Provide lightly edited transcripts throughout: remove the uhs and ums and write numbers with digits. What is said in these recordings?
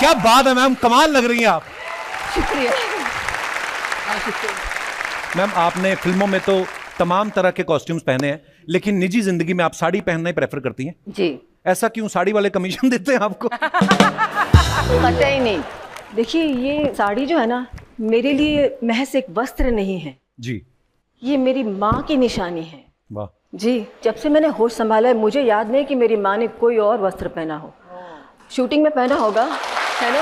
क्या बात है मैम, कमाल लग रही हैं आप। शुक्रिया। मैम आपने फिल्मों में तो तमाम तरह के कॉस्ट्यूम्स पहने हैं, लेकिन निजी जिंदगी में आप साड़ी पहनना ही प्रेफर करती हैं जी। ऐसा क्यों? साड़ी वाले कमीशन देते हैं आपको? कतई नहीं। देखिए ये साड़ी जो है ना, मेरे लिए महज एक वस्त्र नहीं है जी, ये मेरी माँ की निशानी है। वाह जी, जब से मैंने होश संभाला है मुझे याद नहीं कि मेरी माँ ने कोई और वस्त्र पहना हो। शूटिंग में पहना होगा, है ना?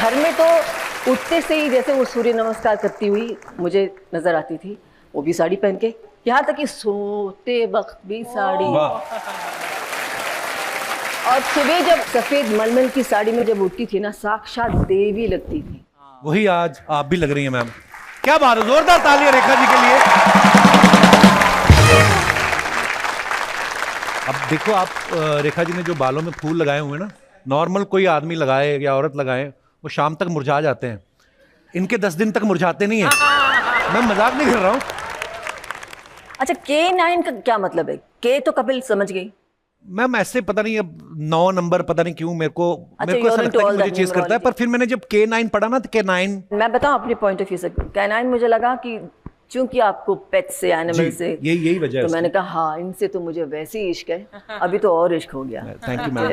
घर में तो उठते से ही जैसे वो सूर्य नमस्कार करती हुई मुझे नजर आती थी, वो भी साड़ी पहन के, यहाँ तक कि सोते वक्त भी साड़ी। और सुबह जब सफेद मलमल की साड़ी में जब उठती थी ना, साक्षात देवी लगती थी। वही आज आप भी लग रही हैं मैम। क्या बात है, जोरदार तालियां रेखा जी के लिए। अब देखो आप, रेखा जी ने जो बालों में फूल लगाए हुए हैं ना, नॉर्मल कोई आदमी लगाए या औरत लगाए वो शाम तक मुरझा जाते हैं, इनके 10 दिन तक मुरझाते नहीं है। मैं मजाक नहीं कर रहा हूँ। अच्छा, K9 का क्या मतलब है? के तो कपिल समझ गई मैम, ऐसे पता नहीं अब 9 नंबर पता नहीं क्यों मेरे को ऐसा लगता है कि मुझे चेस करता है, पर फिर मैंने जब K9 पढ़ा ना तो K9, मैं बताऊं अपने पॉइंट ऑफ व्यू से, K9 मुझे लगा कि चूंकि आपको पेट से, एनिमल से, यही वजह है। तो मैंने कहा हाँ, इनसे तो मुझे वैसे ही इश्क है, अभी तो और इश्क हो गया। Thank you ma'am.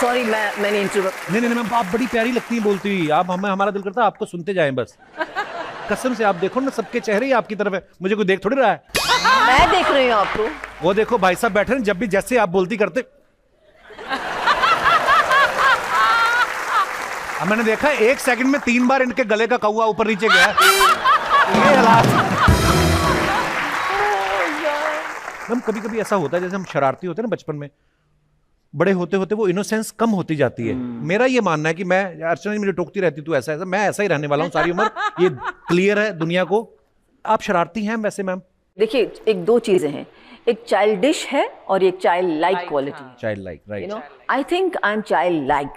सॉरी मैंने इंटरप्ट। नहीं मैम, आप बड़ी प्यारी लगती हैं बोलती हुई, आप हमें, हमारा दिल करता है आपको सुनते जाएं बस। कसम से आप देखो ना, सबके चेहरे ही आपकी तरफ है, मुझे कोई देख थोड़ी रहा है। मैं देख रही हूँ आपको। वो देखो भाई साहब बैठे हैं, जब भी जैसे आप बोलती करते। अब मैंने देखा 1 सेकंड में 3 बार इनके गले का कौवा ऊपर नीचे गया। ये हालात। हम कभी ऐसा होता है जैसे हम शरारती होते हैं ना बचपन में, बड़े होते होते वो इनोसेंस कम होती जाती है। मेरा ये मानना है कि मैं, अर्चना जी मुझे टोकती रहती तू ऐसा, मैं ऐसा ही रहने वाला हूँ सारी उम्र, ये क्लियर है दुनिया को। आप शरारती हैं वैसे मैम? देखिए, एक दो चीजें हैं, एक चाइल्डिश है और एक child like quality. Child like, right. You know, I think I am child like,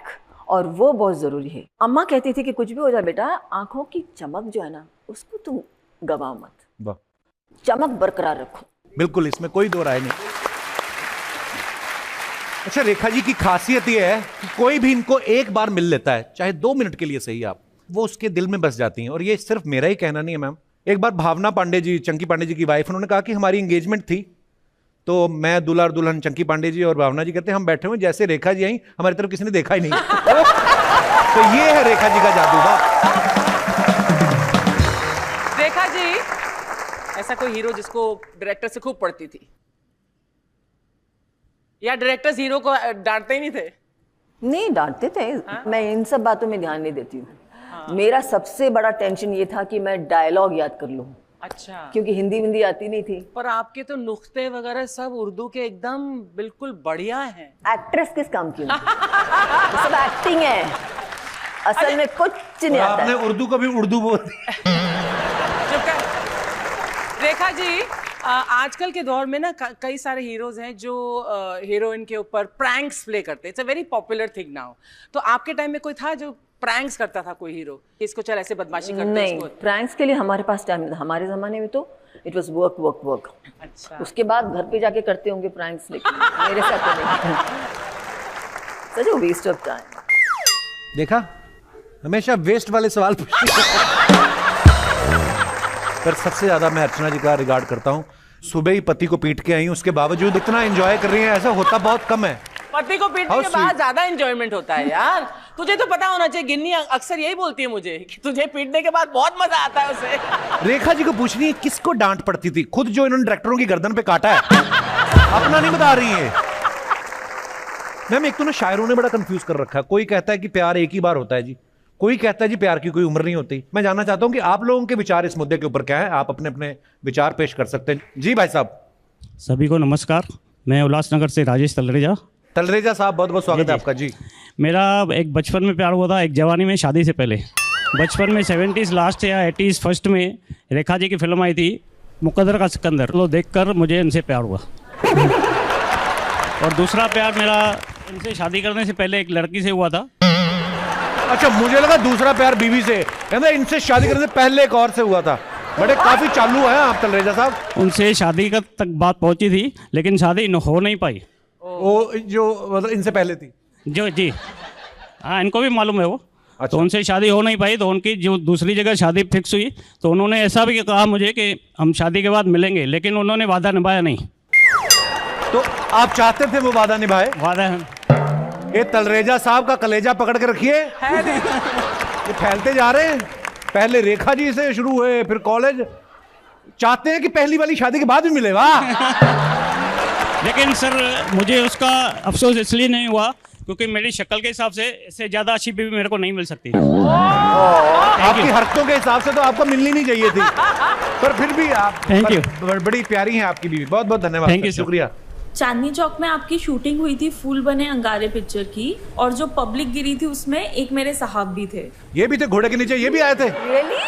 और वो बहुत जरूरी है। अम्मा कहती थी कि कुछ भी हो जाए बेटा, आंखों की चमक जो है ना, उसको तुम गवाओ मत, चमक बरकरार रखो। बिल्कुल, इसमें कोई दो राय नहीं। अच्छा, रेखा जी की खासियत ये है कि कोई भी इनको एक बार मिल लेता है, चाहे 2 मिनट के लिए सही, आप वो उसके दिल में बस जाती हैं। और ये सिर्फ मेरा ही कहना नहीं है मैम। एक बार भावना पांडे जी, चंकी पांडे जी की वाइफ, उन्होंने कहा कि हमारी एंगेजमेंट थी, तो मैं दूल्हा और दुल्हन चंकी पांडे जी और भावना जी कहते हैं हम बैठे हुए, जैसे रेखा जी आई हमारी तरफ किसी ने देखा ही नहीं। तो ये है रेखा जी का जादू। रेखा जी, ऐसा कोई हीरो जिसको डायरेक्टर से खूब पड़ती थी, या डायरेक्टर्स हीरो को डांटते ही नहीं थे? नहीं, डांटते थे। मैं इन सब बातों में ध्यान नहीं देती हूँ। मेरा सबसे बड़ा टेंशन ये था कि मैं डायलॉग याद कर लूं। अच्छा। क्योंकि हिंदी आती नहीं थी। पर आपके तो नुक्ते वगैरह सब उर्दू के एकदम बिल्कुल बढ़िया हैं। एक्ट्रेस किस काम की? तो सब एक्टिंग है, असल में कुछ नहीं आता। आपने उर्दू को भी उर्दू बोल दी। रेखा जी, आजकल के दौर में ना कई सारे हीरोज हैं जो हीरोइन के ऊपर प्रैंक्स प्ले करते हैं। It's a very popular thing now. तो आपके टाइम में कोई था जो प्रैंक्स करता था, कोई हीरो इसको चल ऐसे बदमाशी करते? नहीं, प्रैंक्स के लिए हमारे पास टाइम नहीं था। हमारे जमाने में तो it was work work work. अच्छा। उसके बाद घर पे जाके करते होंगे प्रैंक्स, लेकिन मेरे साथ तो नहीं। सच अ वेस्ट ऑफ टाइम। देखा, हमेशा वेस्ट वाले सवाल पूछती पर सबसे ज्यादा मैं अर्चना जी का रिगार्ड करता हूँ। सुबह ही पति को पीट के आई, उसके बावजूद इतना एंजॉय कर रही हैं, ऐसा होता बहुत कम है। पति को पीटने के बाद ज्यादा एंजॉयमेंट होता है यार। तुझे तो पता होना चाहिए, गिन्नी अक्सर यही बोलती है मुझे कि तुझे पीटने के बाद बहुत मजा आता है उसे। रेखा जी को पूछनी है किसको डांट पड़ती थी, खुद जो इन्होंने डायरेक्टरों की गर्दन पे काटा है, अपना नहीं बता रही है। मैम, एक तो ना शायरों ने बड़ा कंफ्यूज कर रखा है। कोई कहता है कि प्यार एक ही बार होता है जी, कोई कहता है जी प्यार की कोई उम्र नहीं होती। मैं जानना चाहता हूं कि आप लोगों के विचार इस मुद्दे के ऊपर क्या है। आप अपने अपने विचार पेश कर सकते हैं। जी भाई साहब। सभी को नमस्कार, मैं उल्लासनगर से राजेश तलरेजा साहब, बहुत बहुत स्वागत है आपका। जी, मेरा एक बचपन में प्यार हुआ था, एक जवानी में, शादी से पहले। बचपन में 70s लास्ट या 80s फर्स्ट में रेखा जी की फिल्म आई थी मुकद्दर का सिकंदर, तो देखकर मुझे इनसे प्यार हुआ। और दूसरा प्यार मेरा इनसे शादी करने से पहले एक लड़की से हुआ था। अच्छा, मुझे लगा दूसरा प्यार बीवी से, कहते इनसे शादी करने से पहले एक और से हुआ था। बड़े काफी चालू हैं आप तलरेजा साहब। उनसे शादी का तक बात पहुंची थी, लेकिन शादी हो नहीं पाई। वो जो मतलब इनसे पहले थी। जो जी हाँ, इनको भी मालूम है वो। अच्छा। तो उनसे शादी हो नहीं पाई, तो उनकी जो दूसरी जगह शादी फिक्स हुई, तो उन्होंने ऐसा भी कहा मुझे कि हम शादी के बाद मिलेंगे, लेकिन उन्होंने वादा निभाया नहीं। तो आप चाहते थे वो वादा निभाए? वादा ये तलरेजा साहब का कलेजा पकड़ के रखिए, ये फैलते जा रहे हैं। पहले रेखा जी से शुरू हुए, फिर कॉलेज, चाहते हैं कि पहली वाली शादी के बाद भी मिले। वाह। लेकिन सर मुझे उसका अफसोस इसलिए नहीं हुआ क्योंकि मेरी शक्ल के हिसाब से इससे ज़्यादा अच्छी बीवी मेरे को नहीं मिल सकती। आपकी हरकतों के हिसाब से तो आपको मिलनी नहीं चाहिए थी, पर फिर भी आप Thank you. बड़ी प्यारी हैं आपकी बीवी। बहुत बहुत धन्यवाद। Thank you, sir. शुक्रिया। चांदनी चौक में आपकी शूटिंग हुई थी फूल बने अंगारे पिक्चर की, और जो पब्लिक गिरी थी उसमें एक मेरे साहब भी थे। ये भी थे घोड़े के नीचे, ये भी आए थे। रियली?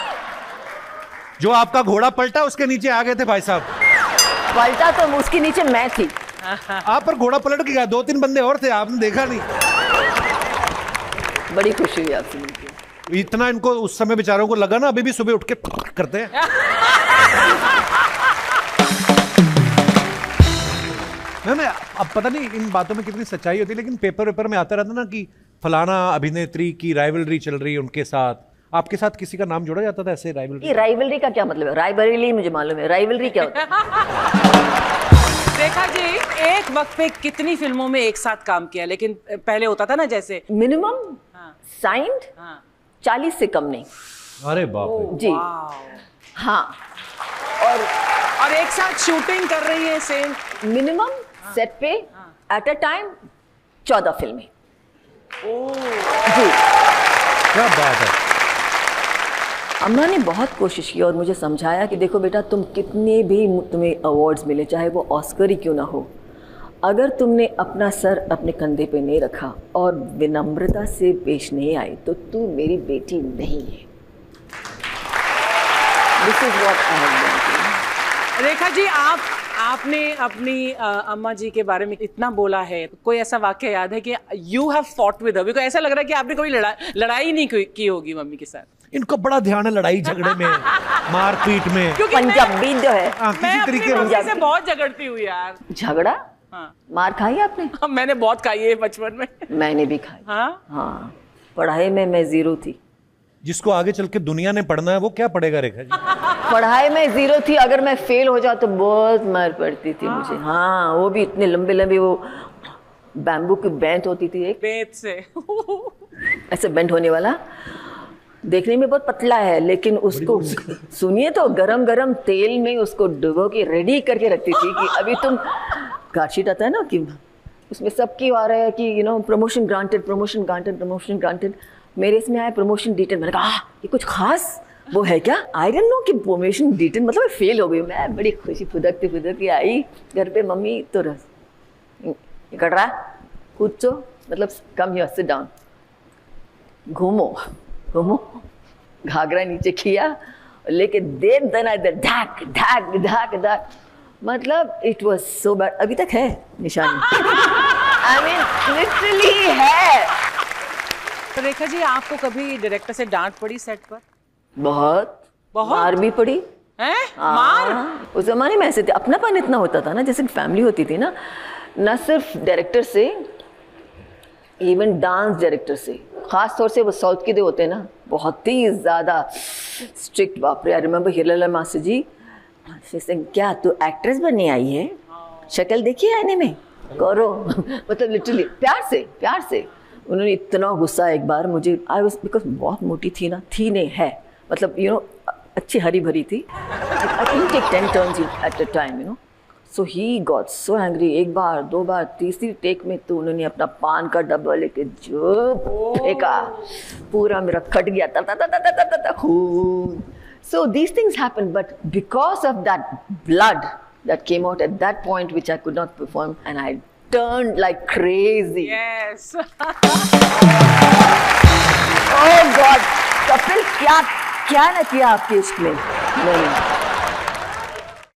जो आपका घोड़ा पलटा उसके नीचे आ गए थे भाई साहब। पलटा तो उसके नीचे मैं थी। आप पर घोड़ा पलट के गया, 2-3 बंदे और थे, आपने देखा नहीं। बड़ी खुशी हुई आपसे मिलकर। इतना इनको उस समय बेचारों को लगा ना, अभी भी सुबह उठ के करते हैं। मैम अब पता नहीं इन बातों में कितनी सच्चाई होती है, लेकिन पेपर में आता रहता ना कि फलाना अभिनेत्री की राइवलरी चल रही है उनके साथ। आपके साथ किसी का नाम जोड़ा जाता था ऐसे राइवलरी? ये राइवलरी का क्या मतलब है? राइवलरी मुझे मालूम है, राइवलरी क्या होता है? रेखा जी एक वक्त पे कितनी फिल्मों में एक साथ काम किया, लेकिन पहले होता था ना जैसे मिनिमम साइंड 40 से कम नहीं। अरे बाप रे। जी हाँ। और एक साथ शूटिंग कर रही है सेम। मिनिमम सेट पे एट अ टाइम 14 फिल्में। जी क्या बात है। अम्मा ने बहुत कोशिश की और मुझे समझाया कि देखो बेटा, तुम कितने भी तुम्हें अवार्ड्स मिले, चाहे वो ऑस्कर ही क्यों ना हो, अगर तुमने अपना सर अपने कंधे पे नहीं रखा और विनम्रता से पेश नहीं आई तो तू मेरी बेटी नहीं है। This is what I have done. Rekha ji आपने अपनी अम्मा जी के बारे में इतना बोला है, कोई ऐसा वाक्य याद है कि you have fought with her? Because ऐसा लग रहा है कि आपने कोई लड़ाई नहीं की होगी मम्मी के साथ। इनको बड़ा ध्यान है लड़ाई झगड़े में, मारपीट में। क्योंकि पंजाबी जो है, मैं अपनी मम्मी से बहुत झगड़ती हूँ यार। झगड़ा? हाँ। मार खाई आपने? मैंने बहुत खाई है बचपन में। मैंने भी खाई। हाँ? हाँ, पढ़ाई में मैं 0 थी। जिसको आगे चल के दुनिया ने पढ़ना है वो क्या पढ़ेगा रेखा जी? पढ़ाई में 0 थी, अगर मैं फेल हो जाऊँ तो बहुत मार पड़ती थी मुझे। हाँ, वो भी इतने लंबे लंबे, वो बैम्बू की बेंट होती थी एक, बेत से ऐसे बेंट होने वाला, देखने में बहुत पतला है, लेकिन उसको सुनिए तो गरम गरम तेल में उसको डुबो के रेडी करके रखती थी कि अभी तुम, कार्डशीट आता है ना कि उसमें सबकी आ रहा है कि you know promotion granted, promotion granted, promotion granted. मेरे इसमें आया प्रमोशन डिटेल। मैंने कहा ये कुछ खास वो है क्या? आई डोंट नो कि प्रमोशन डिटेल मतलब फेल हो गई। मैं बड़ी खुशी फुदकती फुदकती आई घर पे, मम्मी तो ये कर रहा है, कुछ मतलब कम हियर, सिट डाउन, घूमो घूमो, घाघरा नीचे किया लेके देर दना इधर धाक धाक धाक धाक, मतलब इट वाज सो बैड। अभी तक है निशानी। आई मीन लिटरली है। तो रेखा जी आपको कभी डायरेक्टर से डांट पड़ी सेट पर? बहुत मार भी पड़ी। हैं? मार? उस जमाने में ऐसे थे, अपनापन इतना होता था ना, जैसे फैमिली होती थी ना, न सिर्फ डायरेक्टर से, इवन डांस डायरेक्टर से, खास तौर से वो साउथ के दे होते हैं ना, बहुत ही ज़्यादा स्ट्रिक्ट। बाप रे, आई रिमेंबर हिरलाल मास्टर जी, क्या तू एक्ट्रेस बनने आई है? शक्ल देखिए आईने में, करो। मतलब लिटरली प्यार से उन्होंने इतना गुस्सा एक बार मुझे, आई वाज, बिकॉज बहुत मोटी थी ना, थी नहीं है, मतलब यू नो अच्छी हरी भरी थी। I can take 10 turns at a time, you know. So he got so angry. एक बार, 2 बार, तीसरी टेक में तो उन्होंने अपना पान का डब्बा लेके जो फेंका, पूरा मेरा कट गया, ता खून। So these things happen, but because of that blood that came out at that point, which I could not perform, and I turned like crazy. Yes. Oh God, Kapil क्या ना किया आपके इश्क में? नहीं।